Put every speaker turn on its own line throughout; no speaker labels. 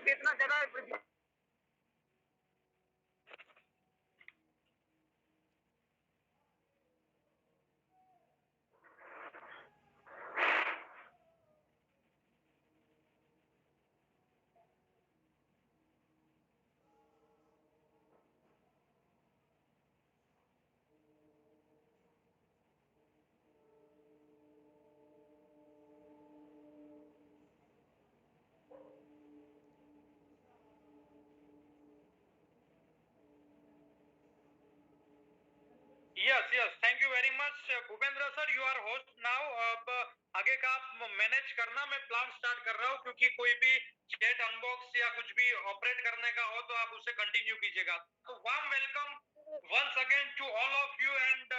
कितना ज्यादा
yes yes, thank you very much Bhupendra sir, you are host now. अब आगे का आप मैनेज करना, मैं प्लान स्टार्ट कर रहा हूँ, क्योंकि कोई भी चैट अनबॉक्स या कुछ भी ऑपरेट करने का हो तो आप उसे कंटिन्यू कीजिएगा। तो warm welcome once again to all of you. And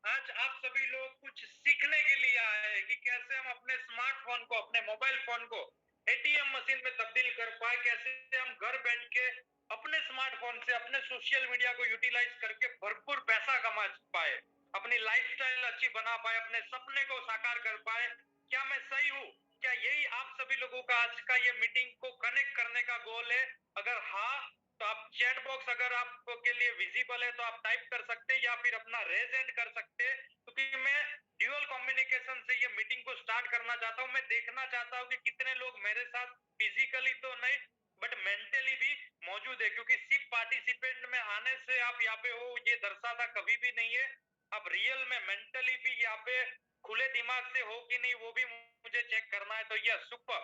आज आप सभी लोग कुछ सीखने के लिए आए हैं कि कैसे हम अपने स्मार्टफोन को, अपने मोबाइल फोन को एटीएम मशीन में तब्दील कर पाए, कैसे हम घर बैठ के अपने स्मार्टफोन से अपने सोशल मीडिया को यूटिलाइज करके भरपूर पैसा कमा पाए, अपनी लाइफस्टाइल अच्छी बना पाए, अपने सपने को साकार कर पाए। क्या मैं सही हूँ? क्या यही आप सभी लोगों का आज का ये मीटिंग को कनेक्ट करने का गोल है? अगर हाँ, तो आप चैट बॉक्स अगर आपके लिए विजिबल है तो आप टाइप कर सकते हैं, या फिर अपना रेज एंड कर सकते हैं, क्योंकि मैं ड्यूअल कम्युनिकेशन से ये मीटिंग को स्टार्ट करना चाहता हूँ। मैं देखना चाहता हूँ कि कितने लोग मेरे साथ फिजिकली तो नहीं बट मेंटली भी मौजूद है, क्योंकि सिर्फ पार्टिसिपेंट में आने से आप यहाँ पे हो ये दर्शाता कभी भी नहीं है। आप रियल में मेंटली भी यहाँ पे खुले दिमाग से हो कि नहीं, वो भी मुझे चेक करना है। तो यस, सुपर,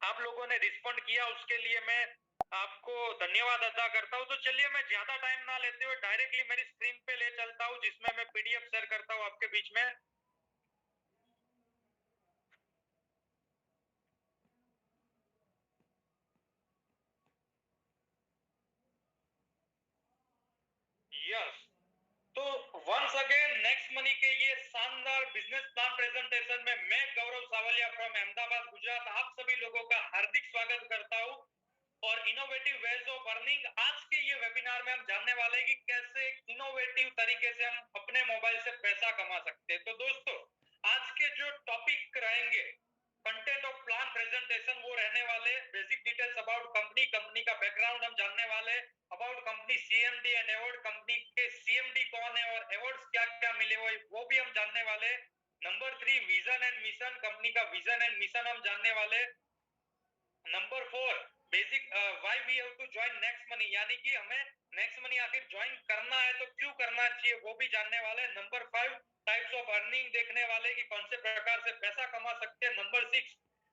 आप लोगों ने रिस्पॉन्ड किया, उसके लिए मैं आपको धन्यवाद अदा करता हूं। तो चलिए, मैं ज्यादा टाइम ना लेते हुए डायरेक्टली मेरी स्क्रीन पे ले चलता हूं, जिसमें मैं पीडीएफ शेयर करता हूं आपके बीच में। यस, तो वंस अगेन नेक्स्ट मनी के ये शानदार बिजनेस प्लान प्रेजेंटेशन में मैं गौरव सावलिया फ्रॉम अहमदाबाद गुजरात आप सभी लोगों का हार्दिक स्वागत करता हूं। और इनोवेटिव वेज ऑफ अर्निंग, आज के ये वेबिनार में हम जानने वाले हैं कि कैसे इनोवेटिव तरीके से हम अपने मोबाइल से पैसा कमा सकते हैं। तो दोस्तों, आज के जो टॉपिक रहेंगे कंटेंट ऑफ प्लान प्रेजेंटेशन, वो रहने वाले basic details about company, company का बैकग्राउंड हम जानने वाले, about company CMD and award, company के सीएमडी कौन है और अवार्ड्स क्या क्या मिले हुए वो भी हम जानने वाले। Number 3, vision and mission, company का विजन एंड मिशन हम जानने वाले। Number 4, basic why we have to join Next Money, यानी कि हमें नेक्स्ट मनी आखिर ज्वाइन करना है तो क्यों करना चाहिए, वो भी जानने वाले। नंबर 5, टाइप्स ऑफ अर्निंग देखने वाले कि कौन से प्रकार से पैसा कमा सकते हैं। नंबर 6,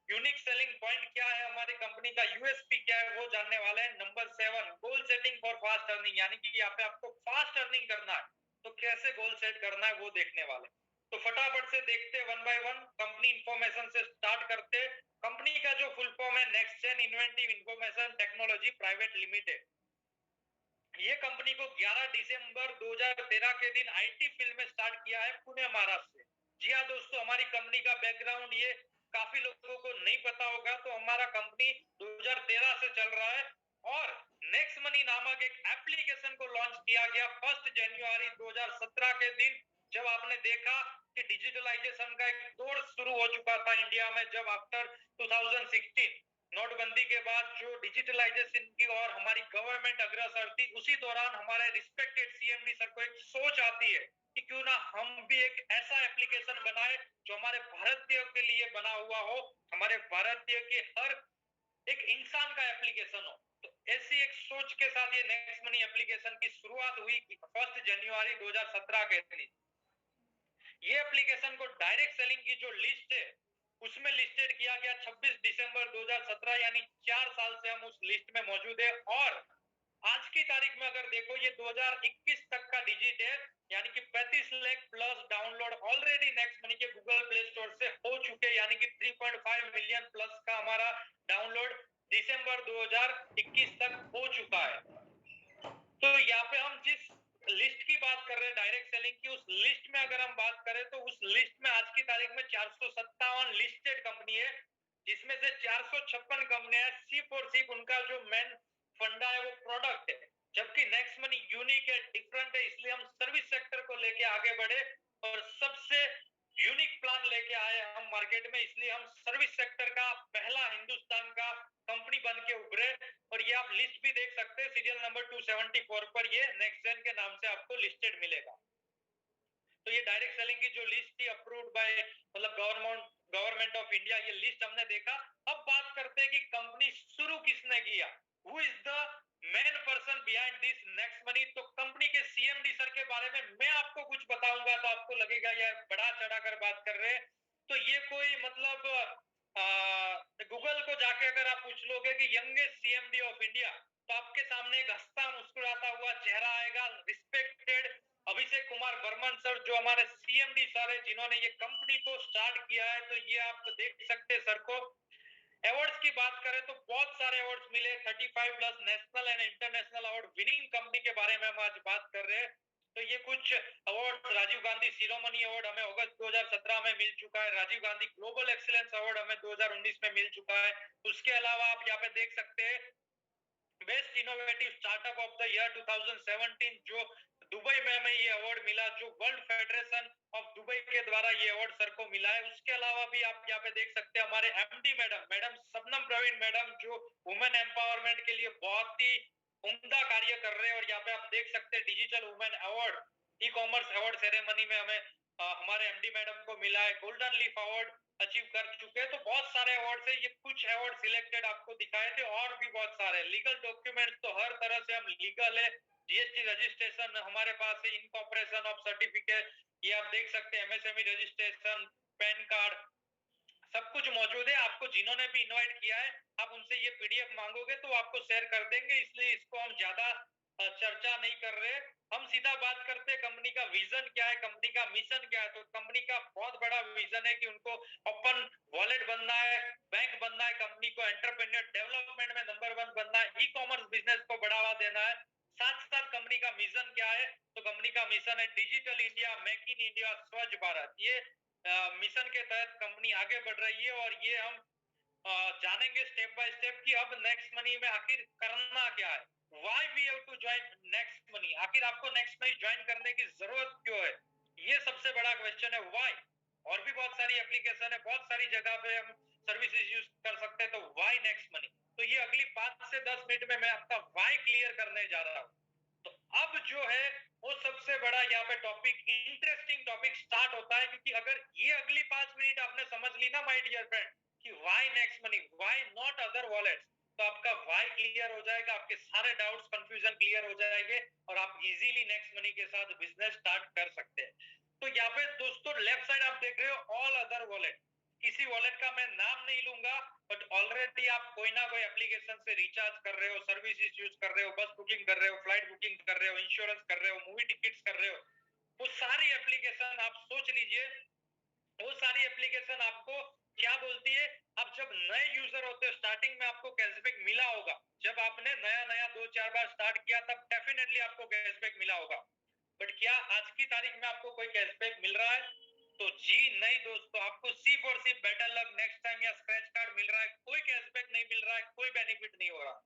यूनिक सेलिंग पॉइंट क्या है हमारी कंपनी का, यूएसपी क्या है, वो जानने वाले हैं। Number 7, goal setting for fast earning, यानी कि यहाँ पे आपको फास्ट अर्निंग करना है तो कैसे गोल सेट करना है वो देखने वाले। तो फटाफट से देखते one by one, company information से स्टार्ट करते। कंपनी का जो फुल फॉर्म है Next Gen Inventive Information Technology Private Limited. ये कंपनी को 11 दिसंबर 2013 के दिन आईटी फील्ड में स्टार्ट किया है पुणे महाराष्ट्र से। जी हाँ दोस्तों, हमारी कंपनी का बैकग्राउंड ये काफी लोगों को नहीं पता होगा, तो हमारा कंपनी 2013 से चल रहा है। और नेक्स्ट मनी नामक एक एप्लीकेशन को लॉन्च किया गया 1 जनवरी 2017 के दिन, जब आपने देखा कि डिजिटलाइजेशन का एक दौर शुरू हो चुका था इंडिया में, जब आफ्टर 2016 नोटबंदी के बाद जो डिजिटलाइजेशन की और हमारी गवर्नमेंट अग्रसर थी, उसी दौरान हमारे रिस्पेक्टेड सीएमडी सर को एक सोच आती है कि क्यों ना हम भी एक ऐसा एप्लीकेशन बनाए जो हमारे भारतीय के लिए बना हुआ हो, हमारे भारतीय के हर एक इंसान का एप्लीकेशन हो। तो ऐसी एक सोच के साथ ये नेक्स्ट मनी एप्लीकेशन की शुरुआत हुई 1 जनवरी 2017 के दिन। ये एप्लीकेशन को डायरेक्ट सेलिंग की जो लिस्ट है उसमें लिस्टेड किया गया 26 दिसंबर 2017, यानी 4 साल से हम उस लिस्ट में मौजूद है। और आज की तारीख में अगर देखो, ये 2021 तक का डिजिट है, यानी कि 35 lakh plus download already next money के गूगल प्ले स्टोर से हो चुके, यानी कि 3.5 मिलियन प्लस का हमारा डाउनलोड दिसंबर 2021 तक हो चुका है। तो यहाँ पे हम जिस लिस्ट की बात कर रहे हैं डायरेक्ट सेलिंग की, उस लिस्ट में अगर हम बात करें तो उस लिस्ट में आज की तारीख में 457 लिस्टेड कंपनी है, जिसमें से 456 कंपनियां सिर्फ और सिर्फ उनका जो मेन फंडा है वो प्रोडक्ट है। जबकि नेक्स्ट मनी यूनिक है, डिफरेंट है, इसलिए हम सर्विस सेक्टर को लेके आगे बढ़े और सबसे यूनिक प्लान लेके आए हम मार्केट में, इसलिए हम सर्विस सेक्टर का पहला हिंदुस्तान का कंपनी बन के उभरे। और ये आप लिस्ट भी देख सकते हैं, सीरियल नंबर 274 पर ये नेक्स्ट जेन के नाम से आपको लिस्टेड मिलेगा। तो ये डायरेक्ट सेलिंग की जो लिस्ट थी अप्रूव्ड बाय मतलब गवर्नमेंट ऑफ इंडिया, ये लिस्ट हमने देखा। अब बात करते हैं कि कंपनी शुरू किसने किया, who is the main person behind this next money. तो कंपनी के सीएमडी सर के बारे में मैं आपको कुछ बताऊंगा तो आपको लगेगा यार बड़ा चढ़ाकर बात कर रहे हैं। तो ये कोई मतलब गूगल को जाके अगर आप पूछ लोगे कि यंगेस्ट सीएमडी ऑफ इंडिया, तो आपके सामने एक हंसता मुस्कुराता हुआ चेहरा आएगा, रिस्पेक्टेड अभिषेक कुमार बर्मन सर, जो हमारे सीएमडी सर है, जिन्होंने ये कंपनी को स्टार्ट किया है। तो ये आप देख सकते हैं सर को। अवार्ड्स की बात करें तो बहुत सारे अवार्ड्स मिले, 35 plus national and international award winning company के बारे में हम आज बात कर रहे हैं। तो ये कुछ अवार्ड, राजीव गांधी शिरोमणि अवार्ड हमें अगस्त 2017 में मिल चुका है, Rajiv Gandhi global excellence award हमें 2019 में मिल चुका है। उसके अलावा आप यहाँ पे देख सकते हैं best innovative startup of the year 2017, जो दुबई में हमें ये अवार्ड मिला, जो वर्ल्ड फेडरेशन ऑफ दुबई के द्वारा ये अवार्ड सर को मिला है। उसके अलावा भी आप यहाँ पे देख सकते हैं हमारे MD madam Shabnam Praveen madam, जो वुमेन एम्पावरमेंट के लिए बहुत ही उम्दा कार्य कर रहे हैं। और यहाँ पे आप देख सकते हैं digital women award, e commerce award ceremony में हमें हमारे एमडी मैडम को मिला है, गोल्डन लीफ अवार्ड अचीव कर चुके हैं। तो बहुत सारे अवार्ड है, ये कुछ अवार्ड सिलेक्टेड आपको दिखाए थे, और भी बहुत सारे लीगल डॉक्यूमेंट्स तो हर तरह से हम लीगल है, जीएसटी रजिस्ट्रेशन हमारे पास है, इनकॉर्पोरेशन ऑफ सर्टिफिकेट, ये आप देख सकते हैं, एमएसएमई रजिस्ट्रेशन, पैन कार्ड, सब कुछ मौजूद है। आपको जिन्होंने भी इनवाइट किया है, आप उनसे ये पीडीएफ मांगोगे तो आपको शेयर कर देंगे, इसलिए इसको हम ज्यादा चर्चा नहीं कर रहे। हम सीधा बात करते हैं कंपनी का विजन क्या है, कंपनी का मिशन क्या है। तो कंपनी का बहुत बड़ा विजन है कि उनको ओपन वॉलेट बनना है, बैंक बनना है, कंपनी को एंटरप्रेन्योर डेवलपमेंट में नंबर 1 बनना है, ई कॉमर्स बिजनेस को बढ़ावा देना है। साथ साथ कंपनी का मिशन क्या है, तो कंपनी का मिशन है digital India, make in India, स्वच्छ भारत। ये मिशन के तहत कंपनी आगे बढ़ रही है। और ये हम जानेंगे स्टेप बाय स्टेप कि अब नेक्स्ट मनी में आखिर करना क्या है, why we have to join Next Money, आखिर आपको नेक्स्ट मनी ज्वाइन करने की जरूरत क्यों है, ये सबसे बड़ा क्वेश्चन है, व्हाई। और भी बहुत सारी एप्लीकेशन है, बहुत सारी जगह पे हम सर्विसेज यूज कर सकते हैं, तो व्हाई नेक्स्ट मनी। तो ये अगली 5 से 10 मिनट में मैं आपका व्हाई क्लियर करने जा रहा हूँ। तो अब जो है वो सबसे बड़ा यहाँ पे टॉपिक, इंटरेस्टिंग टॉपिक स्टार्ट होता है, क्योंकि अगर ये अगली 5 मिनट आपने समझ ली ना माय डियर फ्रेंड कि why next money, why not other wallets, तो आपका व्हाई क्लियर हो जाएगा, आपके सारे डाउट्स कंफ्यूजन क्लियर हो जाएंगे, और आप इजीली नेक्स्ट मनी के साथ बिजनेस स्टार्ट कर सकते हैं। तो यहाँ पे दोस्तों लेफ्ट साइड आप देख रहे हो ऑल अदर वॉलेट, किसी वॉलेट का मैं नाम नहीं लूंगा, बट ऑलरेडी आप कोई ना कोई एप्लीकेशन से रिचार्ज कर रहे हो, सर्विसेज यूज कर रहे हो, बस बुकिंग कर रहे हो, फ्लाइट बुकिंग कर रहे हो, इंश्योरेंस कर रहे हो, मूवी टिकट्स कर रहे हो, वो सारी एप्लीकेशन आप सोच लीजिए, वो सारी एप्लीकेशन आपको क्या बोलती है। आप जब नए यूजर होते हो, स्टार्टिंग में आपको कैशबैक मिला होगा, जब आपने नया नया 2-4 बार स्टार्ट किया तब डेफिनेटली आपको कैशबैक मिला होगा। बट क्या आज की तारीख में आपको कोई कैशबैक मिल रहा है? तो जी नहीं दोस्तों, आपको सिर्फ और सिर्फ बेटर लक नेक्स्ट टाइम या स्क्रैच कार्ड मिल रहा है, कोई कैशबैक नहीं मिल रहा है, कोई बेनिफिट नहीं हो रहा।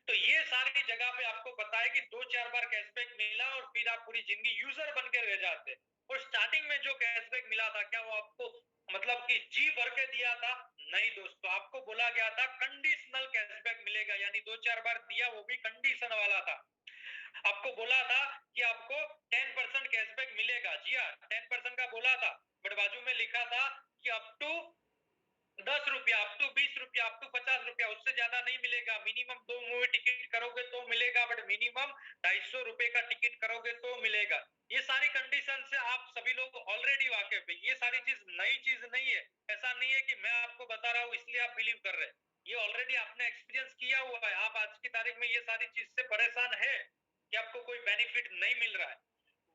तो ये सारी जगह पे आपको पता है कि 2-4 बार कैशबैक मिला और फिर आप पूरी जिंदगी यूजर बन के रह जाते। और स्टार्टिंग में जो कैशबैक मिला था, क्या वो आपको मतलब कि जी भर के दिया था? नहीं दोस्तों, आपको बोला गया था कंडीशनल कैशबैक मिलेगा, यानी 2-4 बार दिया, वो भी कंडीशन वाला था। आपको बोला था कि आपको 10% कैशबैक मिलेगा, जी हाँ 10% का बोला था, बट बाजू में लिखा था कि अप टू 10 रुपया, अप टू 20 रुपया, अप टू 50 रुपया, उससे ज्यादा नहीं मिलेगा। मिनिमम 2 मूवी टिकट करोगे तो मिलेगा, बट मिनिमम 250 रुपए का टिकट करोगे तो मिलेगा। ये सारी कंडीशन से आप सभी लोग ऑलरेडी वाकिफ है, ये सारी चीज नई चीज नहीं है। ऐसा नहीं है कि मैं आपको बता रहा हूँ इसलिए आप बिलीव कर रहे हैं, ये ऑलरेडी आपने एक्सपीरियंस किया हुआ है। आप आज की तारीख में ये सारी चीज से परेशान है कि आपको कोई बेनिफिट नहीं मिल रहा है।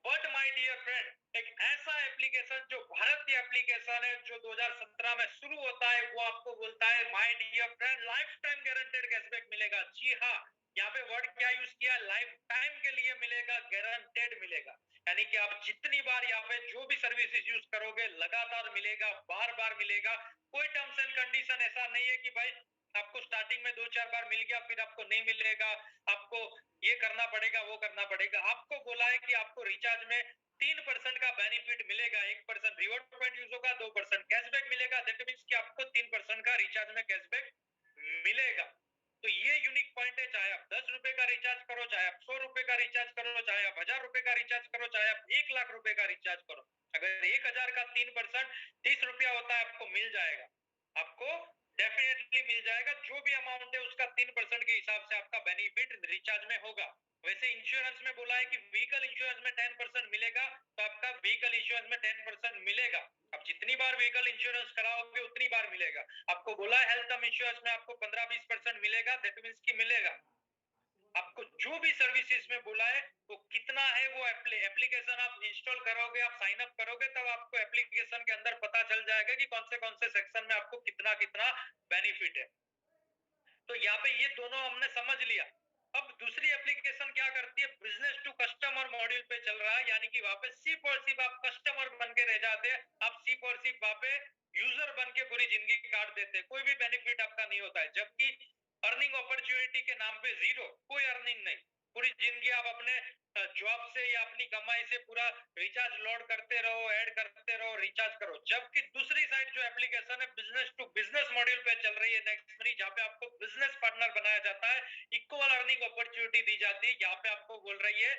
बट माय डियर फ्रेंड, एक ऐसा एप्लीकेशन जो भारतीय एप्लीकेशन है, जो 2017 में शुरू होता है, वो आपको बोलता है my dear friend life time guaranteed cashback मिलेगा। जी हाँ, यहाँ पे वर्ड क्या यूज किया, लाइफ टाइम के लिए मिलेगा, गारंटेड मिलेगा, यानी कि आप जितनी बार यहाँ पे जो भी सर्विसेज यूज करोगे लगातार मिलेगा, बार बार मिलेगा। कोई टर्म्स एंड कंडीशन ऐसा नहीं है कि भाई आपको स्टार्टिंग में 2-4 बार मिल गया फिर आपको नहीं मिलेगा, आपको ये करना पड़ेगा वो करना पड़ेगा। आपको बोला है कि आपको रिचार्ज में 3% का बेनिफिट मिलेगा। 1% रिवॉर्ड पॉइंट यूज होगा, 2% कैशबैक मिलेगा। दैट मीन्स कि आपको 3% का रिचार्ज में कैशबैक मिलेगा। तो ये यूनिक पॉइंट है। चाहे आप 10 रुपए का रिचार्ज करो, चाहे आप 100 रुपए का रिचार्ज करो, चाहे आप 1000 रुपए का रिचार्ज करो, चाहे आप 1 लाख रुपए का रिचार्ज करो, अगर 1000 का 3% 30 रुपया होता है, आपको मिल जाएगा। आपको डेफिनेटली मिल जाएगा। जो भी अमाउंट है उसका 3% के हिसाब से आपका बेनिफिट रिचार्ज में होगा। वैसे इंश्योरेंस में बोला है कि व्हीकल इंश्योरेंस में 10% मिलेगा, तो आपका व्हीकल इंश्योरेंस में 10% मिलेगा। आप जितनी बार व्हीकल इंश्योरेंस कराओगे उतनी बार मिलेगा। आपको बोला है हेल्थ इंश्योरेंस में आपको 15-20% मिलेगा, दैट मीन्स कि मिलेगा। आपको जो भी सर्विसेज में बोला है वो कितना है, वो एप्लीकेशन आप इंस्टॉल करोगे, आप साइन अप करोगे, तब आपको एप्लीकेशन के अंदर पता चल जाएगा कि कौन से सेक्शन में आपको कितना कितना बेनिफिट है। तो यहाँ पे ये दोनों हमने समझ लिया। अब दूसरी एप्लीकेशन क्या करती है, बिजनेस टू कस्टमर मॉड्यूल पे चल रहा है, यानी कि वहां पे सिर्फ और सिर्फ आप कस्टमर बन के रह जाते हैं। आप सिर्फ और सिर्फ वहां पे यूजर बन के पूरी जिंदगी काट देते हैं, कोई भी बेनिफिट आपका नहीं होता है। जबकि अर्निंग अपॉर्चुनिटी के नाम पे जीरो, कोई अर्निंग नहीं। पूरी जिंदगी आप अपने जॉब से या अपनी कमाई से पूरा रिचार्ज लोड करते रहो, ऐड करते रहो, रिचार्ज करो। जबकि दूसरी साइड जो एप्लीकेशन है बिजनेस टू बिजनेस मॉड्यूल पे चल रही है नेक्स्ट मनी, जहाँ पे आपको बिजनेस पार्टनर बनाया जाता है, इक्वल अर्निंग अपॉर्चुनिटी दी जाती है। यहाँ पे आपको बोल रही है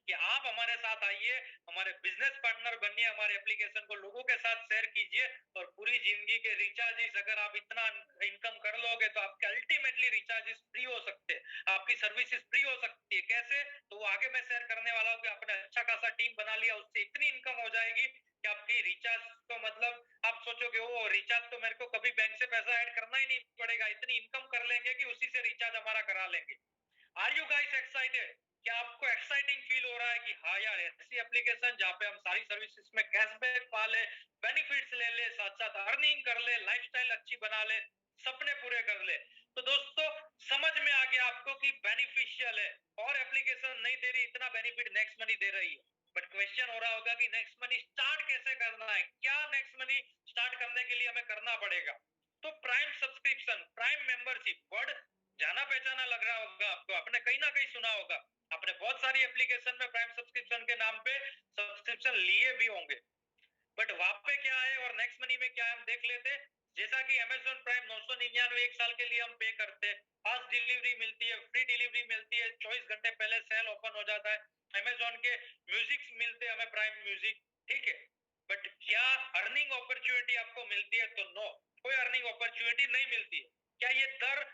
कि आप हमारे साथ आइए, हमारे बिजनेस पार्टनर बनिए, हमारे एप्लीकेशन को लोगों के साथ शेयर कीजिए, और पूरी जिंदगी के रिचार्जेस अगर आप इतना इनकम कर लोगे तो आपके अल्टीमेटली रिचार्जेस फ्री हो सकते हैं, आपकी सर्विसेज फ्री हो सकती है। कैसे, तो वो आगे मैं शेयर करने वाला हूँ कि आपने अच्छा खासा टीम बना लिया, उससे इतनी इनकम हो जाएगी कि आपकी रिचार्ज तो मतलब आप सोचोगे वो रिचार्ज तो मेरे को कभी बैंक से पैसा ऐड करना ही नहीं पड़ेगा, इतनी इनकम कर लेंगे कि उसी से रिचार्ज हमारा करा लेंगे। Are you guys excited? क्या आपको एक्साइटिंग फील हो रहा है कि हाँ यार, ऐसी एप्लीकेशन जहाँ पे हम सारी सर्विसेज में कैशबैक पा ले, बेनिफिट्स ले ले, साथ साथ अर्निंग कर ले, लाइफस्टाइल अच्छी बना ले, सपने पूरे कर ले। तो दोस्तों समझ में आ गया आपको कि बेनिफिशियल है, और एप्लीकेशन नहीं दे रही इतना बेनिफिट, नेक्स्ट मनी दे रही है। बट क्वेश्चन हो रहा होगा कि नेक्स्ट मनी स्टार्ट कैसे करना है, क्या नेक्स्ट मनी स्टार्ट करने के लिए हमें करना पड़ेगा। तो prime subscription, prime membership, word जाना पहचाना लग रहा होगा आपको, आपने कहीं ना कहीं सुना होगा। आपने बहुत सारी एप्लीकेशन में प्राइम सब्सक्रिप्शन के नाम पे सब्सक्रिप्शन लिए भी होंगे। बट वहां पे क्या है और नेक्स्ट मनी में क्या है, हम देख लेते। जैसा कि अमेजोन प्राइम 999 एक साल के लिए हम पे करते हैं, फास्ट डिलीवरी मिलती है, फ्री डिलीवरी मिलती है, 24 घंटे पहले सेल ओपन हो जाता है, अमेजोन के म्यूजिक मिलते हैं हमें, प्राइम म्यूजिक, ठीक है। बट क्या अर्निंग अपॉर्चुनिटी आपको मिलती है? तो नो, कोई अर्निंग अपॉर्चुनिटी नहीं मिलती है। क्या ये दर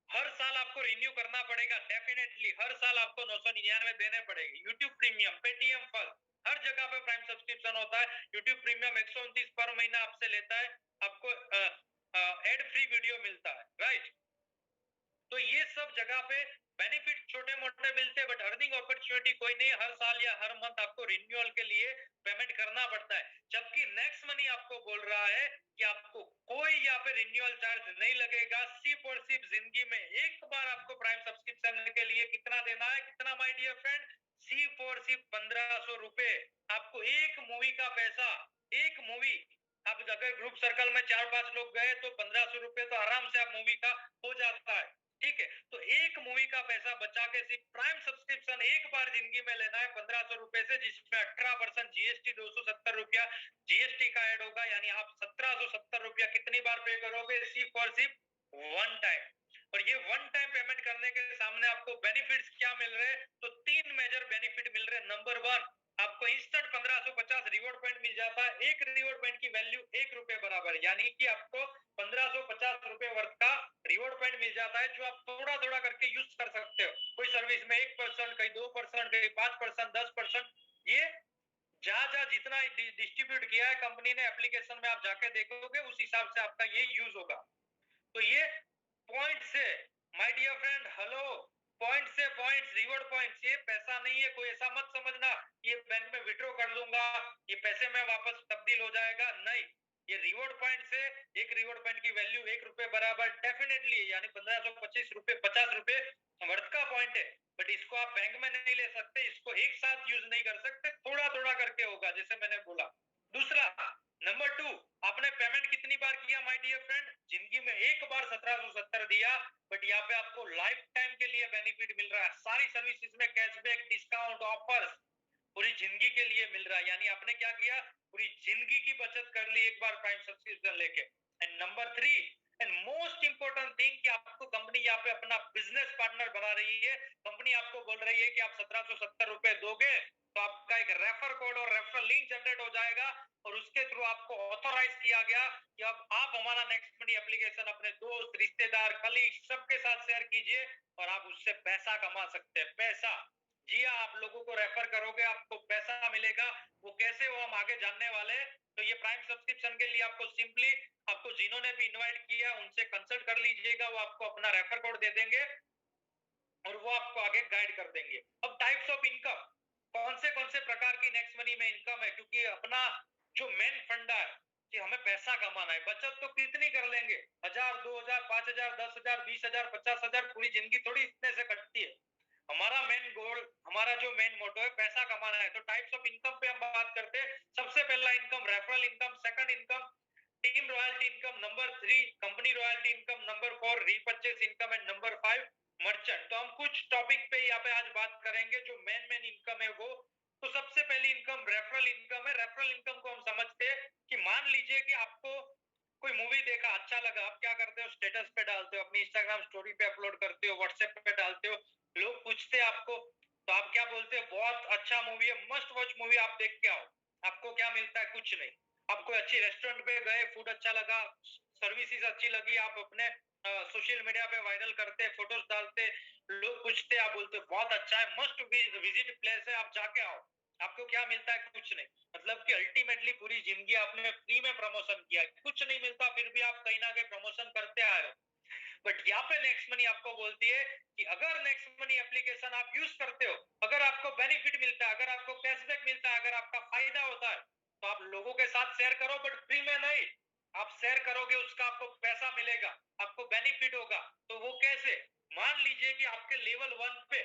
हर साल आपको रिन्यू करना पड़ेगा? डेफिनेटली हर साल आपको 999 देने पड़ेगी। यूट्यूब प्रीमियम, पेटीएम फर्स्ट, हर जगह पे प्राइम सब्सक्रिप्शन होता है। यूट्यूब प्रीमियम 129 पर महीना आपसे लेता है, आपको एड फ्री वीडियो मिलता है, राइट। तो ये सब जगह पे बेनिफिट छोटे मोटे मिलते हैं, बट अर्निंग अपॉर्चुनिटी कोई नहीं। हर साल या हर मंथ आपको रिन्यूअल के लिए पेमेंट करना पड़ता है। जबकि नेक्स्ट मनी आपको बोल रहा है कि आपको कोई यहाँ पे रिन्यूअल चार्ज नहीं लगेगा। सिर्फ और सिर्फ जिंदगी में एक बार आपको प्राइम सब्सक्रिप्शन के लिए कितना देना है, कितना माय डियर फ्रेंड? सिर्फ और सिर्फ 1500 रुपए। आपको एक मूवी का पैसा, एक मूवी, आप अगर ग्रुप सर्कल में 4-5 लोग गए तो 1500 रुपए तो आराम से आप मूवी का हो जाता है, ठीक है। तो एक मूवी का पैसा बचा के सिर्फ प्राइम सब्सक्रिप्शन एक बार जिंदगी में लेना है 1500 रुपए से, जिसमें 18% जीएसटी, 270 रुपया जीएसटी का ऐड होगा। यानी आप 1770 रुपया कितनी बार पे करोगे? सिर्फ और सिर्फ वन टाइम। और ये वन टाइम पेमेंट करने के सामने आपको बेनिफिट्स क्या मिल रहे हैं? तो 3 मेजर बेनिफिट मिल रहे हैं। नंबर 1, आपको इंस्टेंट 1550 रिवॉर्ड पॉइंट मिल जाता है। एक रिवॉर्ड पॉइंट की वैल्यू 1 रुपए बराबर, यानी कि आपको 1550 रुपए वर्थ का रिवॉर्ड पॉइंट मिल जाता है, जो आप थोड़ा थोड़ा करके यूज कर सकते हो। कोई सर्विस में 1%, कहीं 2%, कहीं 5%, 10%, ये जहां जहां जितना डिस्ट्रीब्यूट किया है कंपनी ने एप्लीकेशन में, आप जाके देखोगे उस हिसाब से आपका ये यूज होगा। तो ये पॉइंट से, my dear friend, hello, point से पॉइंट्स, रिवॉर्ड पॉइंट्स, ये पैसा नहीं है। कोई ऐसा मत समझना ये बैंक में विड्रॉ कर लूंगा, ये पैसे में वापस तब्दील हो जाएगा, नहीं। ये रिवॉर्ड पॉइंट से, एक रिवॉर्ड पॉइंट की वैल्यू 1 रुपए बराबर डेफिनेटली, यानी 1525 रुपए, 50 रुपए वर्थ का पॉइंट है। बट इसको आप बैंक में नहीं ले सकते, इसको एक साथ यूज नहीं कर सकते, थोड़ा थोड़ा करके होगा, जैसे मैंने बोला। दूसरा, नंबर 2, आपने पेमेंट कितनी बार किया माय डियर फ्रेंड? जिंदगी में एक बार 1770 दिया, बट यहाँ पे आपको लाइफ टाइम के लिए बेनिफिट मिल रहा है। सारी सर्विसेज में कैशबैक, डिस्काउंट, ऑफर्स, पूरी जिंदगी के लिए मिल रहा है। यानी आपने क्या किया, पूरी जिंदगी की बचत कर ली एक बार प्राइम सब्सक्रिप्शन लेके। And number 3 and most important thing कि आपको कंपनी यहाँ पे अपना बिजनेस पार्टनर बना रही है। कंपनी आपको बोल रही है कि आप 1770 रुपए दोगे तो आपका एक रेफर कोड और रेफरल लिंक जनरेट हो जाएगा, और उसके थ्रू आपको ऑथोराइज किया गया कि अब आप हमारा नेक्स्ट मनी एप्लीकेशन अपने दोस्त, रिश्तेदार, कलीग सबके साथ शेयर कीजिए और आप उससे पैसा कमा सकते हैं। पैसा, जी हाँ, आप लोगों को रेफर करोगे आपको पैसा मिलेगा। वो कैसे, वो हम आगे जानने वाले हैं। तो ये प्राइम सब्सक्रिप्शन के लिए आपको सिंपली, आपको जिन्होंने भी इनवाइट किया उनसे कंसल्ट कर लीजिएगा, वो आपको अपना रेफर कोड दे देंगे और वो आपको आगे गाइड कर देंगे। अब टाइप्स ऑफ इनकम, कौन से प्रकार की नेक्स्ट मनी में इनकम है, क्योंकि अपना जो मेन फंडा है कि हमें पैसा कमाना है। बचत तो कितनी कर लेंगे, 1000, 2000, 5000, 10,000, 20,000, 50,000, पूरी जिंदगी थोड़ी इतने से कटती है। हमारा मेन गोल, हमारा जो मेन मोटो है पैसा कमाना है। तो टाइप्स ऑफ इनकम पे हम बात करते हैं। सबसे पहला income referral income, second income team royalty income, number 3 company royalty income, number 4 repurchase income and number 5 merchant. तो हम कुछ टॉपिक पे यहाँ पे आज बात करेंगे जो मेन इनकम है वो। तो सबसे पहली इनकम रेफरल इनकम है। रेफरल इनकम को हम समझते हैं कि मान लीजिए कि आपको कोई मूवी देखा, अच्छा लगा, आप क्या करते हो, स्टेटस पे डालते हो, अपनी इंस्टाग्राम स्टोरी पे अपलोड करते हो, व्हाट्सएप पे डालते हो, लोग पूछते हैं आपको, तो आप क्या बोलते हो, बहुत अच्छा मूवी है, मस्ट वॉच मूवी, आप देख के आओ। आपको क्या मिलता है, कुछ नहीं। आप कोई अच्छी रेस्टोरेंट पे गए, फूड अच्छा लगा, सर्विसेज अच्छी लगी, आप अपने सोशल मीडिया पे वायरल करते, फोटोज डालते, लोग पूछते, आप बोलते बहुत अच्छा है, मस्ट विजिट प्लेस है, आप जाके आओ। आपको क्या मिलता है, कुछ नहीं। मतलब कि अल्टीमेटली पूरी जिंदगी आपने फ्री में प्रमोशन किया, कुछ नहीं मिलता, फिर भी आप कहीं ना कहीं प्रमोशन करते आए हो। बट यहाँ पे नेक्स्ट मनी आपको बोलती है कि अगर नेक्स्ट मनी एप्लीकेशन आप यूज करते हो, अगर आपको बेनिफिट मिलता है, अगर आपको कैशबैक मिलता है, अगर आपका फायदा होता है, तो आप लोगों के साथ शेयर करो, बट फ्री में नहीं। आप शेयर करोगे, उसका आपको पैसा मिलेगा, आपको बेनिफिट होगा। तो वो कैसे, मान लीजिए कि आपके लेवल 1 पे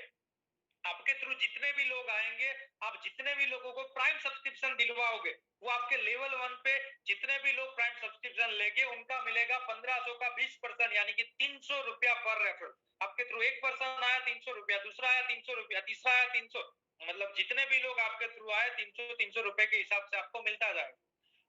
आपके थ्रू जितने भी लोग आएंगे, आप जितने भी लोगों को प्राइम सब्सक्रिप्शन दिलवाओगे, वो आपके लेवल 1 पे जितने भी लोग प्राइम सब्सक्रिप्शन लेंगे उनका मिलेगा 1500 का 20%, यानी कि 300 रुपया पर रेफरल। आपके थ्रू एक पर्सन आया 300 रुपया, दूसरा आया 300 रुपया, तीसरा आया 300, मतलब जितने भी लोग आपके थ्रू आए 300 रुपए के हिसाब से आपको मिलता जाएगा।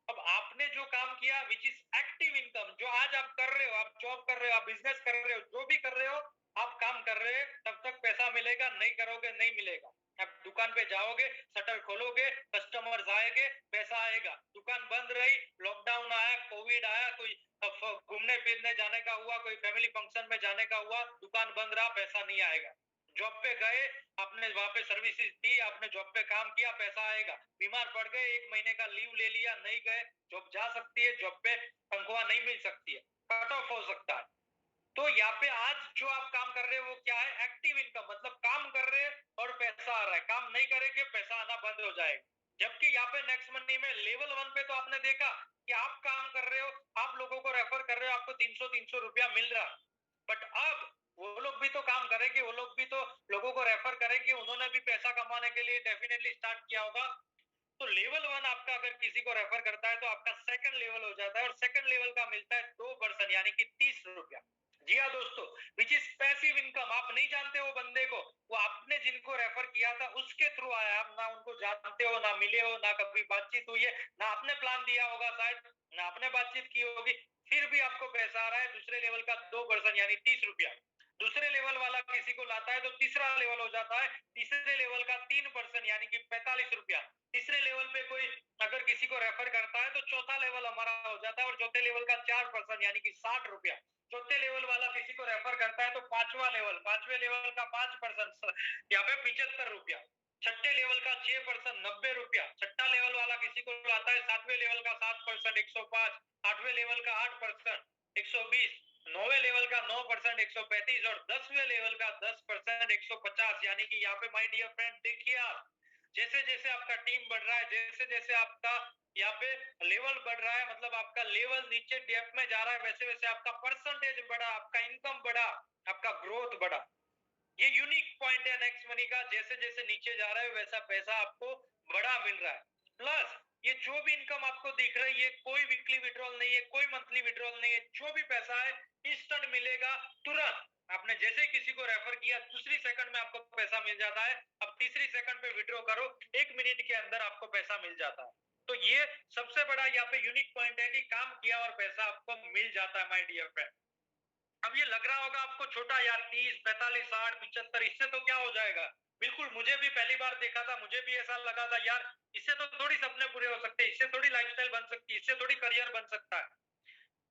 अब आपने जो काम किया विच इज एक्टिव इनकम, जो आज आप कर रहे हो, आप जॉब कर रहे हो, आप बिजनेस कर रहे हो, जो भी कर रहे हो, आप काम कर रहे हैं, तब तक पैसा मिलेगा, नहीं करोगे नहीं मिलेगा। आप दुकान पे जाओगे, शटर खोलोगे, कस्टमर्स आएंगे, पैसा आएगा। दुकान बंद रही, लॉकडाउन आया, कोविड आया, कोई घूमने फिरने जाने का हुआ, कोई फैमिली फंक्शन में जाने का हुआ, दुकान बंद रहा, पैसा नहीं आएगा। जॉब पे गए, आपने वहां पे सर्विसेज दी, आपने जॉब पे काम किया, पैसा आएगा। बीमार पड़ गए, 1 महीने का लीव ले लिया, नहीं गए, जॉब जा सकती है, जॉब पे तनख्वाह नहीं मिल सकती है, कट ऑफ हो सकता है। तो यहाँ पे आज जो आप काम कर रहे हैं वो क्या है, एक्टिव इनकम, मतलब काम कर रहे हैं और पैसा आ रहा है। काम नहीं करेंगे, पैसा आना बंद हो जाएगा। जबकि यहाँ पे नेक्स्ट मनी में लेवल 1 पे तो आपने देखा कि आप काम कर रहे हो, आप लोगों को रेफर कर रहे हो, आपको 300 रुपया मिल रहा। बट अब वो लोग भी तो काम करेंगे, वो लोग भी तो लोगों को रेफर करेंगे, उन्होंने भी पैसा कमाने के लिए डेफिनेटली स्टार्ट किया होगा। तो लेवल 1 आपका अगर किसी को रेफर करता है तो आपका सेकंड लेवल हो जाता है, और सेकंड लेवल का मिलता है 2%, यानी कि 30 रुपया। जी हाँ दोस्तों, विच इज पैसिव इनकम। आप नहीं जानते वो बंदे को, वो आपने जिनको रेफर किया था उसके थ्रू आया, आप ना उनको जानते हो, ना मिले हो, ना कभी बातचीत हुई है, ना आपने प्लान दिया होगा शायद, ना आपने बातचीत की होगी, फिर भी आपको पैसा आ रहा है। दूसरे लेवल का 2% यानी 30 रुपया। दूसरे लेवल वाला किसी को लाता है तो तीसरा लेवल हो जाता है, तीसरे लेवल का 3% यानी कि 45 रुपया। तीसरे लेवल पे कोई अगर किसी को रेफर करता है तो चौथा लेवल हमारा हो जाता है, और चौथे लेवल का 4% यानी कि 60 रुपया। चौथे लेवल वाला किसी को रेफर करता है तो पांचवे लेवल का 5%, यहाँ पे 75 रुपया। छठे लेवल का 6%, 90 रुपया। छठा लेवल वाला किसी को लाता है, सातवें लेवल का 7%, 105। आठवें लेवल का 8%, 120। नौवे लेवल का 9%, 135, और 10वें लेवल का 10%, 150। यानी कि यहाँ पे माय डियर फ्रेंड देखिए आप, जैसे जैसे आपका टीम बढ़ रहा है, जैसे जैसे आपका यहाँ पे लेवल बढ़ रहा है, मतलब आपका लेवल नीचे डेप्थ में जा रहा है, वैसे वैसे आपका परसेंटेज बढ़ा, आपका इनकम बढ़ा, आपका ग्रोथ बढ़ा। ये यूनिक पॉइंट है नेक्स्ट मनी का, जैसे जैसे नीचे जा रहा है वैसा पैसा आपको बड़ा मिल रहा है। प्लस ये जो भी इनकम आपको दिख रही है, कोई वीकली विड्रॉल नहीं है, कोई मंथली विड्रॉल नहीं है, जो भी पैसा है इंस्टेंट मिलेगा तुरंत। आपने जैसे ही किसी को रेफर किया दूसरी सेकंड में आपको पैसा मिल जाता है। अब तीसरी सेकंड पे विड्रॉ करो, 1 मिनट के अंदर आपको पैसा मिल जाता है। तो ये सबसे बड़ा यहाँ पे यूनिक पॉइंट है कि काम किया और पैसा आपको मिल जाता है माय डियर फ्रेंड। अब ये लग रहा होगा आपको छोटा यार, 30, 45, 60, 75 इससे तो क्या हो जाएगा। बिल्कुल, मुझे भी पहली बार देखा था, मुझे भी ऐसा लगा था यार इससे तो थोड़ी सपने पूरे हो सकते हैं, इससे थोड़ी लाइफस्टाइल बन सकती है, इससे थोड़ी करियर बन सकता है।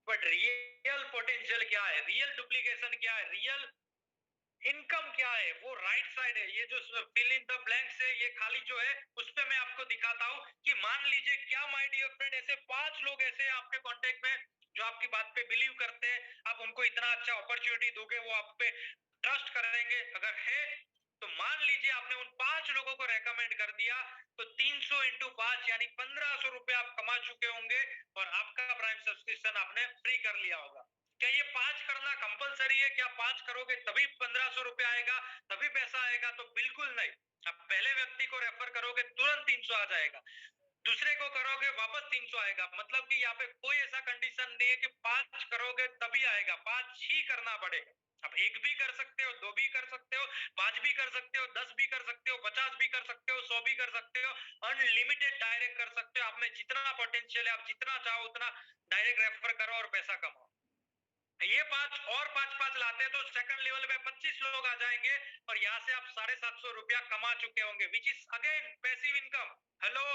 बट रियल पोटेंशियल क्या है, रियल डुप्लीकेशन क्या है, रियल इनकम क्या है, वो राइट साइड है। ये जो फिल इन द ब्लैंक्स है, ये खाली जो है उस पे मैं आपको दिखाता हूँ कि मान लीजिए क्या माय डियर फ्रेंड ऐसे 5 लोग ऐसे हैं आपके कांटेक्ट में जो आपकी बात पे बिलीव करते हैं, आप उनको इतना अच्छा अपॉर्चुनिटी दोगे, वो आप पे ट्रस्ट करेंगे। अगर है तो मान लीजिए आपने उन 5 लोगों को रेकमेंड कर दिया, तो 300 इंटू 5 यानी 1500 रुपए आप कमा चुके होंगे और आपका प्राइम सब्सक्रिप्शन आपने फ्री कर लिया होगा। क्या ये 5 करना कंपलसरी है? क्या 5 करोगे तभी 1500 रुपए आएगा, तभी पैसा आएगा? तो बिल्कुल नहीं। आप पहले व्यक्ति को रेफर करोगे तुरंत 300 आ जाएगा, दूसरे को करोगे वापस 300 आएगा। मतलब कि यहाँ पे कोई ऐसा कंडीशन नहीं है कि 5 करोगे तभी आएगा, 5 ही करना पड़ेगा। अब 1 भी कर सकते हो, 2 भी कर सकते हो, 5 भी कर सकते हो, 10 भी कर सकते हो, 50 भी कर सकते हो, 100 भी कर सकते हो, अनलिमिटेड डायरेक्ट कर सकते हो। आप में जितना पोटेंशियल है, आप जितना चाहो उतना डायरेक्ट रेफर करो और पैसा कमाओ। ये 5 और 5 लाते तो सेकंड लेवल में 25 लोग आ जाएंगे और यहाँ से आप 750 रुपया कमा चुके होंगे, which is again passive income. Hello,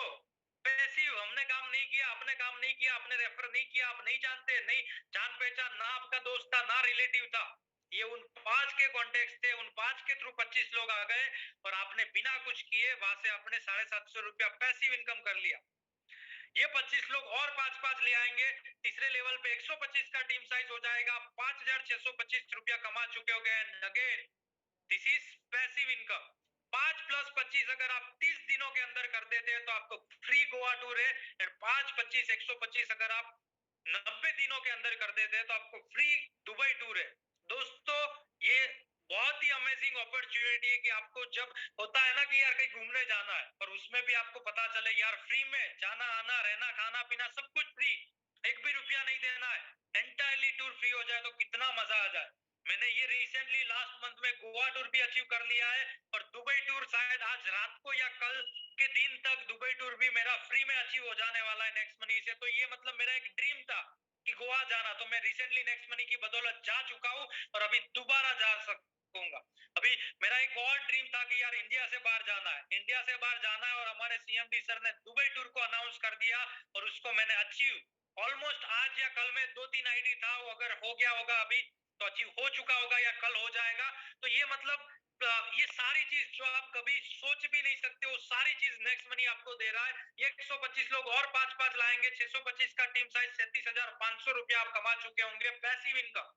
passive. हमने काम नहीं किया, आपने काम नहीं किया, आपने रेफर नहीं किया, आप नहीं जानते, नहीं जान पहचान, ना आपका दोस्त था ना रिलेटिव था, ये उन 5 के कॉन्टेक्ट थे, उन 5 के थ्रू 25 लोग आ गए और आपने बिना कुछ किए वहां से आपने 750 रुपया पैसिव इनकम कर लिया। ये 25 लोग और 5-5 ले आएंगे, तीसरे लेवल पे 125 का टीम साइज हो जाएगा, 5625 रुपया कमा चुके हो गए। Again this is passive income. 5 plus 25 अगर आप 30 दिनों के अंदर कर देते हैं तो आपको फ्री गोवा टूर है, एंड 5 25 125 अगर आप 90 दिनों के अंदर कर देते हैं तो आपको फ्री दुबई टूर है। दोस्तों, ये बहुत ही अमेजिंग अपॉर्चुनिटी है कि आपको जब होता है ना कि यार कहीं घूमने जाना है और उसमें भी आपको पता चले यार फ्री में जाना आना रहना खाना पीना सब कुछ फ्री, 1 भी रुपया नहीं देना है, एंटायरली टूर फ्री हो जाए तो कितना मजा आ जाए। मैंने ये रिसेंटली लास्ट मंथ में गोवा टूर भी अचीव कर लिया है और दुबई टूर शायद आज रात को या कल के दिन तक दुबई टूर भी मेरा फ्री में अचीव हो जाने वाला है नेक्स्ट मनी से। तो ये मतलब मेरा एक ड्रीम था कि गोवा जाना, तो मैं रिसेंटली नेक्स्ट मनी की बदौलत जा चुका हूँ और अभी दोबारा जा सकूंगा। अभी मेरा एक और ड्रीम था कि यार इंडिया से बाहर जाना है, इंडिया से बाहर जाना है और हमारे सीएमडी सर ने दुबई टूर को अनाउंस कर दिया और उसको मैंने अचीव ऑलमोस्ट आज या कल में 2-3 आईडी था, वो अगर हो गया होगा अभी तो अचीव हो चुका होगा या कल हो जाएगा। तो ये मतलब ये सारी चीज जो आप कभी सोच भी नहीं सकते, वो सारी चीज नेक्स्ट मनी आपको दे रहा है। ये 125 लोग और 5-5 लाएंगे, 625 का टीम साइज 37,500 रुपया आप कमा चुके होंगे पैसिव इनकम।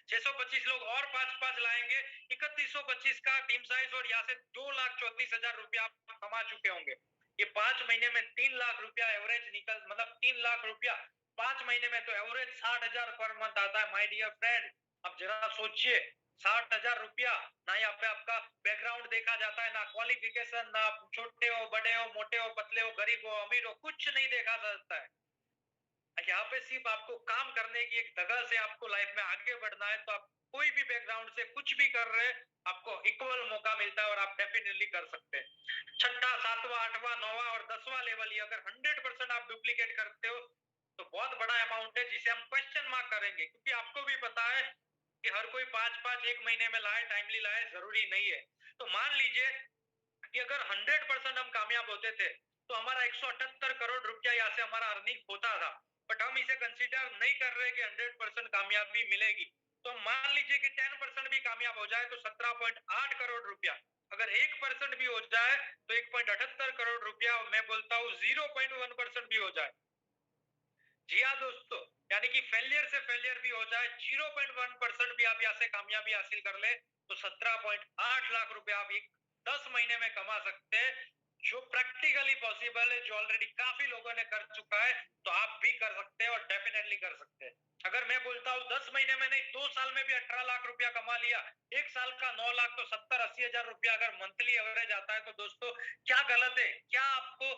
625 लोग और 5-5 लाएंगे, 3125 का टीम साइज और यहाँ से 2,34,000 रुपया आप कमा चुके होंगे। ये 5 महीने में 3 लाख रुपया एवरेज निकल, मतलब 3 लाख रुपया 5 महीने में, तो एवरेज 60,000 पर मंथ आता है माय डियर फ्रेंड। अब जरा सोचिए, 60,000 रुपया, ना यहाँ पे आपका बैकग्राउंड देखा जाता है, ना क्वालिफिकेशन, ना छोटे हो बड़े हो मोटे हो पतले हो गरीब हो अमीर हो, कुछ नहीं देखा जाता है। यहाँ पे सिर्फ आपको काम करने की एक दगल से आपको लाइफ में आगे बढ़ना है, तो आप कोई भी बैकग्राउंड से कुछ भी कर रहे हैं, आपको इक्वल मौका मिलता है और आप डेफिनेटली कर सकते हैं। छठा, सातवां, आठवां, नौवां और 10वां लेवल, ये अगर 100% आप डुप्लीकेट करते हो तो बहुत बड़ा अमाउंट है जिसे हम क्वेश्चन मार्क करेंगे, क्योंकि आपको भी पता है कि हर कोई 5-5 एक महीने में लाए, टाइमली लाए, जरूरी नहीं है। तो मान लीजिए कि अगर 100% हम कामयाब होते थे तो हमारा 178 करोड़ रुपया यहाँ से हमारा अर्निंग होता था, बट हम इसे कंसीडर नहीं कर रहे कि 100% कामयाबी मिलेगी। तो मान लीजिए कि 10% भी कामयाब हो जाए तो 17.8 करोड़ रुपया, अगर 1% भी हो जाए तो 1.78 करोड़ रुपया, मैं बोलता हूँ 0.1% भी हो जाए, जी हाँ दोस्तों, यानी कि फेलियर से फेलियर भी हो जाए, 0.1% भी आप यहाँ से कामयाबी हासिल कर ले तो 17.8 लाख रुपया आप 10 महीने में कमा सकते हैं, जो प्रैक्टिकली पॉसिबल है, जो ऑलरेडी काफी लोगों ने कर चुका है, तो आप भी कर सकते हैं और डेफिनेटली कर सकते हैं। अगर मैं बोलता हूँ 10 महीने में नहीं 2 साल में भी 18 लाख रुपया कमा लिया, एक साल का 9 लाख, तो 70-80 हजार रुपया अगर मंथली एवरेज आता है, तो दोस्तों क्या गलत है? क्या आपको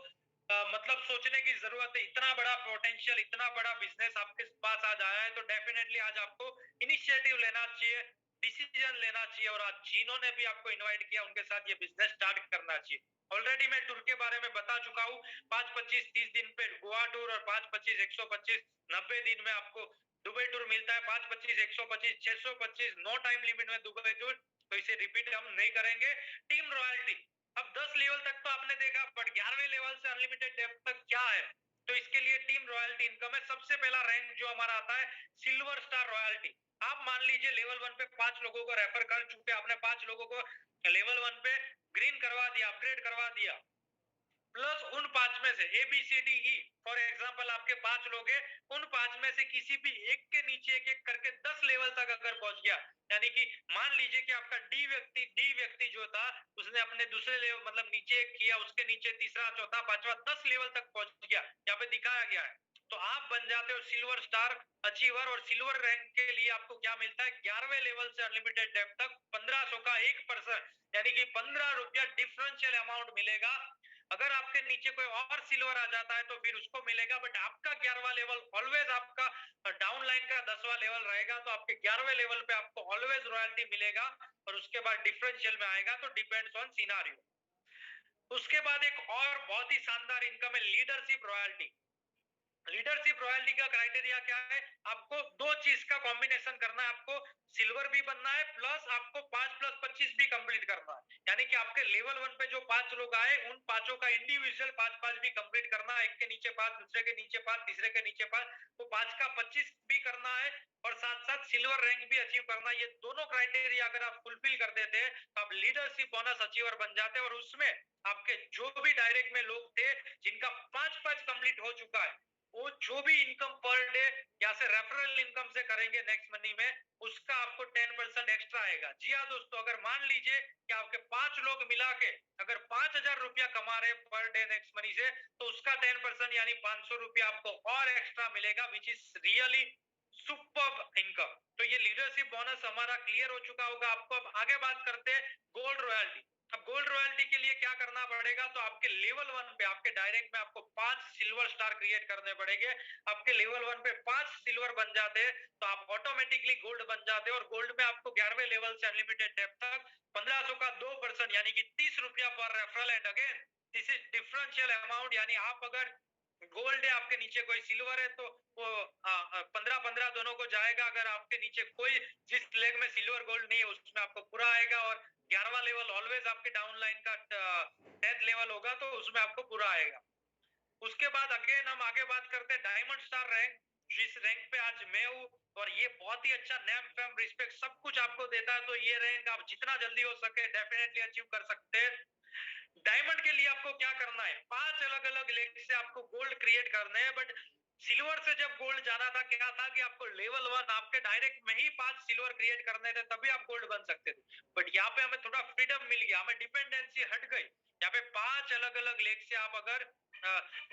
मतलब सोचने की जरूरत है? इतना बड़ा पोटेंशियल, इतना बड़ा बिजनेस आपके पास आज आया है, तो डेफिनेटली आज आपको इनिशिएटिव लेना चाहिए, डिसीजन लेना चाहिए और आज जिन्होंने भी आपको इनवाइट किया उनके साथ ये बिजनेस स्टार्ट करना चाहिए। ऑलरेडी मैं टूर के बारे में बता चुका हूँ, 5, 25, 30 दिन पे गोवा टूर और 5, 25, 125, 90 दिन में आपको दुबई टूर मिलता है। 5, 25, 125, 625, नो टाइम लिमिट में दुबई टूर। तो इसे रिपीट हम नहीं करेंगे। टीम रॉयल्टी, अब 10 लेवल तक तो आपने देखा, बट 11वें लेवल से अनलिमिटेड डेप्थ तक क्या है, तो इसके लिए टीम रॉयल्टी इनकम है। सबसे पहला रैंक जो हमारा आता है सिल्वर स्टार रॉयल्टी। आप मान लीजिए लेवल 1 पे 5 लोगों को रेफर कर चुके, आपने 5 लोगों को लेवल 1 पे ग्रीन करवा दिया, अपग्रेड करवा दिया, प्लस उन 5 में से A B C D E, for example आपके 5 लोग हैं, उन 5 में से किसी भी एक के नीचे एक एक करके 10 लेवल तक अगर पहुंच गया, यानी कि मान लीजिए कि आपका डी व्यक्ति जो था उसने अपने दूसरे लेवल मतलब नीचे एक किया, उसके नीचे तीसरा, चौथा, पांचवा, 10 लेवल तक पहुंच गया, यहाँ पे दिखाया गया है। तो आप बन जाते हो सिल्वर स्टार अचीवर। और सिल्वर रैंक के लिए आपको क्या मिलता है, 11वें लेवल से अनलिमिटेड डेप्थ तक 1500 का 1%, यानी कि 15 रुपया डिफरेंशियल अमाउंट मिलेगा। अगर आपके नीचे कोई और सिल्वर आ जाता है तो फिर उसको मिलेगा, बट आपका 11वां लेवल ऑलवेज आपका डाउन लाइन का 10वां लेवल रहेगा, तो आपके 11वें लेवल पे आपको ऑलवेज रॉयल्टी मिलेगा और उसके बाद डिफरेंशियल में आएगा, तो डिपेंड्स ऑन सिनारियो। उसके बाद एक और बहुत ही शानदार इनकम है लीडरशिप रॉयल्टी। लीडरशिप रॉयल्टी का क्राइटेरिया क्या है, आपको दो चीज का कॉम्बिनेशन करना है, आपको सिल्वर भी बनना है प्लस आपको 5 + 25 भी कंप्लीट करना है, यानी कि आपके लेवल 1 पे जो 5 लोग आए उन पांचों का इंडिविजुअल 5-5 भी कंप्लीट करना है, एक के नीचे 5, दूसरे के नीचे 5, तीसरे के नीचे 5, तो 5 का 25 भी करना है और साथ साथ सिल्वर रैंक भी अचीव करना है। ये दोनों क्राइटेरिया अगर आप फुलफिल कर देते हैं तो आप लीडरशिप बोनस अचीवर बन जाते हैं। और उसमें आपके जो भी डायरेक्ट में लोग थे जिनका 5-5 कंप्लीट हो चुका है, वो जो भी इनकम पर डे या से रेफरल इनकम से करेंगे नेक्स्ट मनी में, उसका आपको 10% एक्स्ट्रा आएगा। जी हाँ दोस्तों, अगर मान लीजिए कि आपके 5 लोग मिला के अगर 5000 रुपया कमा रहे पर डे नेक्स्ट मनी से, तो उसका 10% यानी 500 रुपया आपको और एक्स्ट्रा मिलेगा, which is really superb income. तो ये लीडरशिप बोनस हमारा क्लियर हो चुका होगा आपको। अब आगे बात करते हैं गोल्ड रॉयल्टी। अब गोल्ड रॉयल्टी के लिए क्या करना पड़ेगा, तो आपके लेवल 1 पे आपके डायरेक्ट में आपको 5 सिल्वर स्टार क्रिएट करने पड़ेंगे। आपके लेवल 1 पे 5 सिल्वर बन जाते हैं तो आप ऑटोमेटिकली गोल्ड बन जाते हैं। और गोल्ड में आपको 11वें लेवल से अनलिमिटेड डेप्थ तक 1500 का 2% यानी कि 30 रुपया पर referral. And again this is differential amount, यानी आप अगर गोल्ड है आपके नीचे कोई सिल्वर है तो वो 15-15 दोनों को जाएगा। अगर आपके नीचे कोई जिस लेग में सिल्वर गोल्ड नहीं है उसमें आपको पूरा आएगा। और 11वां लेवल ऑलवेज आपके डाउन लाइन का 10th लेवल होगा तो उसमें आपको पूरा आएगा। उसके बाद अगेन हम आगे बात करते हैं डायमंड स्टार रैंक, जिस रैंक पे आज मैं हूँ। और ये बहुत ही अच्छा नेम फेम रिस्पेक्ट सब कुछ आपको देता है, तो ये रैंक आप जितना जल्दी हो सके डेफिनेटली अचीव कर सकते हैं। डायमंड के लिए आपको क्या करना है, 5 अलग अलग लेग से आपको गोल्ड क्रिएट करने हैं। बट सिल्वर से जब गोल्ड जाना था, क्या था कि आपको लेवल 1 आपके डायरेक्ट में ही 5 सिल्वर क्रिएट करने थे, तभी आप गोल्ड बन सकते थे। बट यहाँ पे हमें थोड़ा फ्रीडम मिल गया, हमें डिपेंडेंसी हट गई। यहाँ पे 5 अलग अलग लेग से आप अगर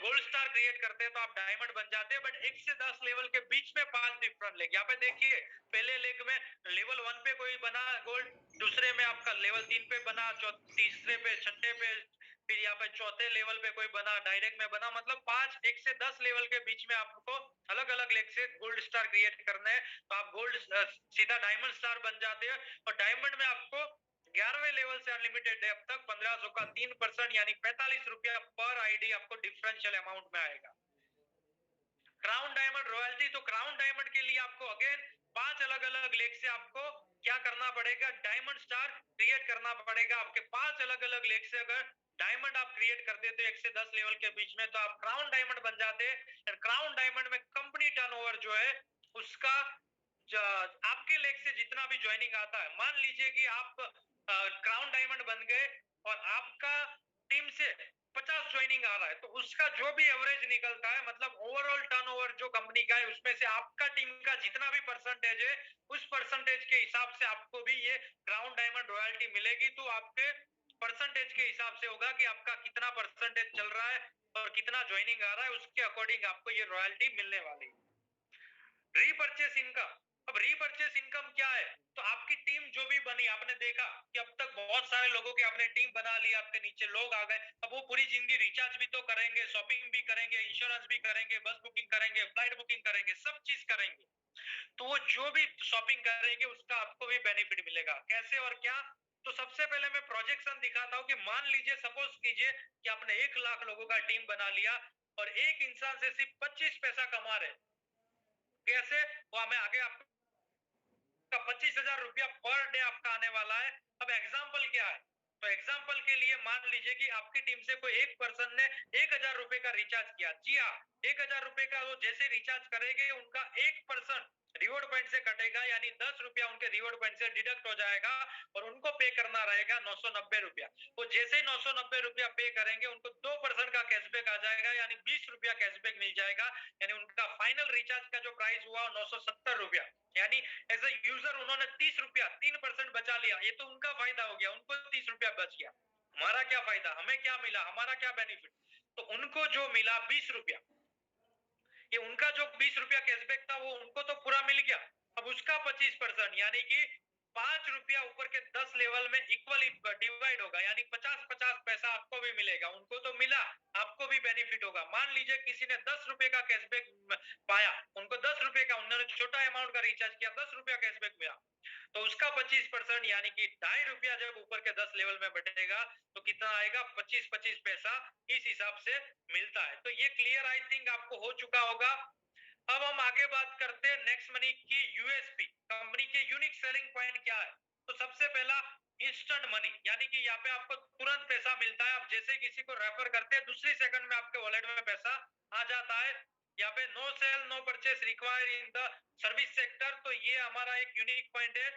गोल्ड स्टार क्रिएट करते हैं तो आप डायमंड बन जाते हैं। बट 1 से 10 लेवल के बीच में 5 डिफरेंट लेग। यहाँ पे देखिए पहले लेग में लेवल 1 पे कोई बना गोल्ड, दूसरे में आपका लेवल 3 पे बना, तीसरे पे, छठे पे, फिर यहाँ पे चौथे लेवल पे कोई बना, डायरेक्ट में बना। मतलब 5 1 से 10 लेवल के बीच में आपको अलग अलग लेग से गोल्ड स्टार क्रिएट करने हैं, तो आप गोल्ड सीधा डायमंड स्टार बन जाते हैं। और डायमंड में आपको 11वें लेवल से अनलिमिटेड डेप्थ तक 1500 का 3% यानी 45 रुपया पर आईडी आपको डिफरेंशियल अमाउंट में आएगा। क्राउन डायमंड रॉयल्टी, तो क्राउन डायमंड के लिए आपको अगेन 5 अलग अलग लेग से आपको क्या करना पड़ेगा, डायमंड स्टार क्रिएट करना पड़ेगा। आपके 5 अलग अलग लेग से अगर डायमंड आप क्रिएट कर देते हो 1 से 10 लेवल के बीच में, तो आप क्राउन डायमंड बन जाते हैं। क्राउन डायमंड में कंपनी टर्नओवर जो है उसका आपके लेग से जितना भी ज्वाइनिंग आता है, मान लीजिए कि आप क्राउन डायमंड बन गए और आपका टीम से 50 ज्वाइनिंग आ रहा है, तो उसका जो भी एवरेज निकलता है, मतलब ओवरऑल टर्नओवर जो कंपनी का है उसमें से आपका टीम का जितना भी परसेंटेज है, उस परसेंटेज के हिसाब से आपको भी ये क्राउन डायमंड रॉयल्टी मिलेगी। तो आपके परसेंटेज के हिसाब से होगा कि आपका कितना परसेंटेज चल रहा है और कितना ज्वाइनिंग आ रहा है, उसके अकॉर्डिंग आपको ये रॉयल्टी मिलने वाली है। रीपरचेस इनकम, अब रीपरचेस इनकम क्या है, तो आपकी टीम जो भी बनी, आपने देखा कि अब तक बहुत सारे लोगों की आपने टीम बना ली, आपके नीचे लोग आ गए, अब वो पूरी जिंदगी रिचार्ज भी तो करेंगे, शॉपिंग भी करेंगे, इंश्योरेंस भी करेंगे, बस बुकिंग करेंगे, फ्लाइट बुकिंग करेंगे, सब चीज करेंगे। तो वो जो भी शॉपिंग करेंगे उसका आपको भी बेनिफिट मिलेगा। कैसे और क्या? तो सबसे पहले मैं प्रोजेक्शन दिखाता हूँ कि मान लीजिए, सपोज कीजिए कि आपने 1 लाख लोगों का टीम बना लिया और एक इंसान से सिर्फ 25 पैसा कमा रहे। कैसे? वो मैं आगे आपको 25,000 रुपया पर डे आपका आने वाला है। अब एग्जाम्पल क्या है? तो एग्जाम्पल के लिए मान लीजिए कि आपकी टीम से कोई एक पर्सन ने 1,000 रुपए का रिचार्ज किया। जी हाँ, 1,000 रुपए का वो जैसे रिचार्ज करेंगे उनका 1% रिवॉर्ड पॉइंट से कटेगा, यानी 10 रुपया उनके रिवॉर्ड पॉइंट से डिडक्ट हो जाएगा और उनको पे करना रहेगा 990 रुपया। वो जैसे ही 990 रुपया पे करेंगे उनको 2% का कैशबैक आ जाएगा, यानी 20 रुपया कैशबैक मिल जाएगा। यानी उनका फाइनल रिचार्ज का जो प्राइस हुआ 970 रुपया, यानी एज ए यूजर उन्होंने 30 रुपया 3% बचा लिया। ये तो उनका फायदा हो गया, उनको 30 रुपया बच गया। हमारा क्या फायदा? हमें क्या मिला? हमारा क्या बेनिफिट? तो उनको जो मिला 20 रुपया, ये उनका जो 20 रुपया कैशबैक था वो उनको तो पूरा मिल गया। अब उसका 25%, यानी कि 5 रुपया ऊपर के 10 लेवल में इक्वली डिवाइड होगा, यानी 50-50 पैसा आपको भी मिलेगा। उनको तो मिला, आपको भी बेनिफिट होगा। मान लीजिए किसी ने 10 रुपए का कैशबैक पाया, उनको 10 रुपए का, उन्होंने छोटा अमाउंट का रिचार्ज किया, 10 रुपया कैशबैक मिला, तो उसका 25% यानी कि 2.5 रुपया जब ऊपर के 10 लेवल में बढ़ेगा तो कितना आएगा? 25-25 पैसा इस हिसाब से मिलता है। तो ये क्लियर आई थिंक आपको हो चुका होगा। अब हम आगे बात करते हैं नेक्स्ट मनी की यूएसपी, कंपनी के यूनिक सेलिंग पॉइंट क्या है। तो सबसे पहला, इंस्टेंट मनी, यानी कि यहाँ पे आपको तुरंत पैसा मिलता है। आप जैसे किसी को रेफर करते हैं दूसरी सेकंड में आपके वॉलेट में पैसा आ जाता है। यहाँ पे no sale no purchase required in the service sector, तो ये हमारा एक यूनिक पॉइंट है।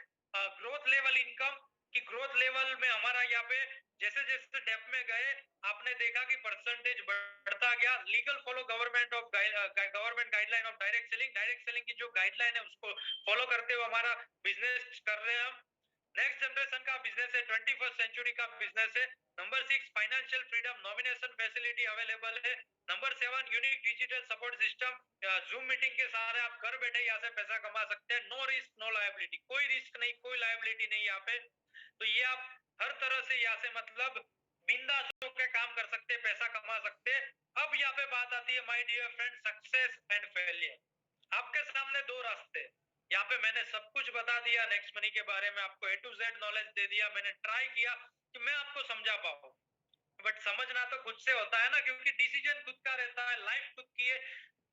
ग्रोथ लेवल इनकम की ग्रोथ लेवल में हमारा यहाँ पे जैसे जैसे डेप्थ में गए आपने देखा कि परसेंटेज बढ़ता गया। Legal follow government of government guideline of direct selling की जो गाइडलाइन है उसको फॉलो करते हुए हमारा बिजनेस कर रहे हैं हम। नेक्स्ट जनरेशन का बिजनेस है, 21st सेंचुरी का बिजनेस है। Number 6, financial freedom, nomination facility available है। Number 7, unique digital support system, Zoom meeting के सहारे आप घर बैठे यहाँ से पैसा कमा सकते हैं। नो रिस्क नो लायबिलिटी, कोई रिस्क नहीं, कोई लायबिलिटी नहीं यहाँ पे। तो ये आप हर तरह से यहाँ से मतलब बिंदास होकर काम कर सकते हैं, पैसा कमा सकते हैं। अब यहाँ पे बात आती है my dear friend, success and failure. आपके सामने दो रास्ते हैं। यहाँ पे मैंने सब कुछ बता दिया नेक्स्ट मनी के बारे में, आपको A to Z नॉलेज दे दिया। मैंने ट्राई किया कि मैं आपको समझा पाऊँ, बट समझना तो खुद से होता है ना, क्योंकि डिसीजन खुद का रहता है, लाइफ खुद की है,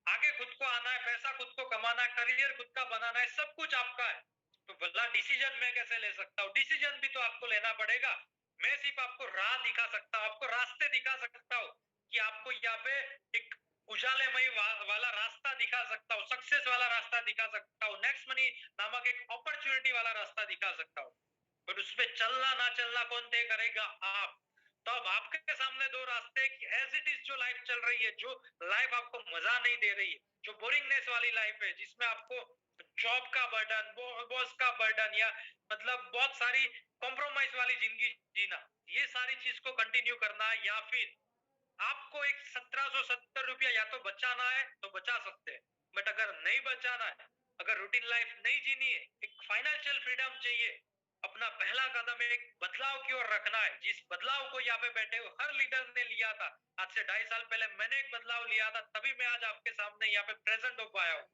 आगे खुद को आना है, पैसा खुद को कमाना है, करियर खुद का बनाना है, सब कुछ आपका है। तो भला डिसीजन मैं कैसे ले सकता हूँ? डिसीजन भी तो आपको लेना पड़ेगा। मैं सिर्फ आपको राह दिखा सकता हूँ, आपको रास्ते दिखा सकता हूँ कि आपको यहाँ पे एक उजालेमय वाला रास्ता दिखा सकता हूँ, सक्सेस वाला रास्ता दिखा सकता हूँ, नेक्स्ट मनी नामक एक अपॉर्चुनिटी वाला रास्ता दिखा सकता हूँ। पर उसपे चलना ना चलना कौन तय करेगा? आप। तो अब आपके सामने दो रास्ते, एज इट इज जो लाइफ चल रही है, जो लाइफ आपको मजा नहीं दे रही है, जो बोरिंगनेस वाली लाइफ है, जिसमें आपको जॉब का बर्डन, बॉस का बर्डन, या मतलब बहुत सारी कॉम्प्रोमाइज वाली जिंदगी जीना, ये सारी चीज को कंटिन्यू करना है, या फिर आपको एक 1770 रुपया या तो बचाना है तो बचा सकते हैं, बट अगर नहीं बचाना है, अगर रूटीन लाइफ नहीं जीनी है, एक फाइनेंशियल फ्रीडम चाहिए, अपना पहला कदम एक बदलाव की ओर रखना है, जिस बदलाव को यहाँ पे बैठे हुए हर लीडर ने लिया था। आज से 2.5 साल पहले मैंने एक बदलाव लिया था, तभी मैं आज आपके सामने यहाँ पे प्रेजेंट हो पाया हूँ।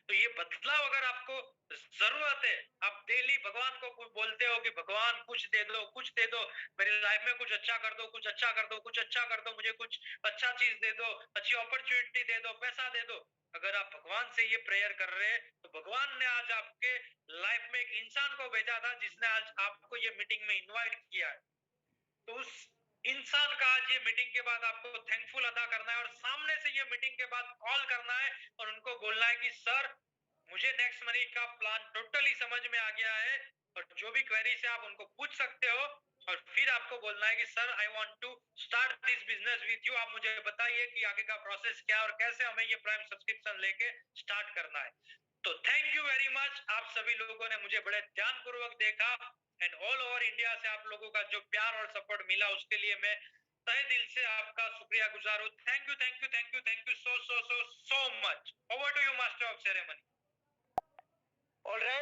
तो ये बदलाव अगर आपको जरूरत है, आप डेली भगवान को कुछ बोलते हो कि भगवान कुछ दे दो, कुछ दे दो, मेरी लाइफ में कुछ अच्छा कर दो, कुछ अच्छा कर दो, कुछ अच्छा कर दो, मुझे कुछ अच्छा चीज दे दो, अच्छी अपॉर्चुनिटी दे दो, पैसा दे दो। अगर आप भगवान से ये प्रेयर कर रहे हैं तो भगवान ने आज आपके लाइफ में एक इंसान को भेजा था जिसने आज आपको ये मीटिंग में इनवाइट किया है। तो उस इंसान का आज ये मीटिंग के बाद आपको थैंकफुल अदा करना है और सामने से ये मीटिंग के बाद कॉल करना है और उनको बोलना है कि सर, मुझे नेक्स्ट मनी का प्लान टोटली समझ में आ गया है, और जो भी क्वेरी से आप उनको पूछ सकते हो। और फिर आपको बोलना है कि sir, I want to start this business with you, आप मुझे बताइए कि आगे का प्रोसेस क्या है और कैसे हमें ये प्राइम सब्सक्रिप्शन लेके स्टार्ट करना है। तो थैंक यू वेरी मच, आप सभी लोगों ने मुझे बड़े ध्यानपूर्वक देखा, एंड ऑल ओवर इंडिया से आप लोगों का जो प्यार और सपोर्ट मिला उसके लिए मैं तहे दिल से आपका शुक्रिया गुजार हूँ। Thank you thank you thank you thank you so so so so much. Over to you master of ceremony. Alright.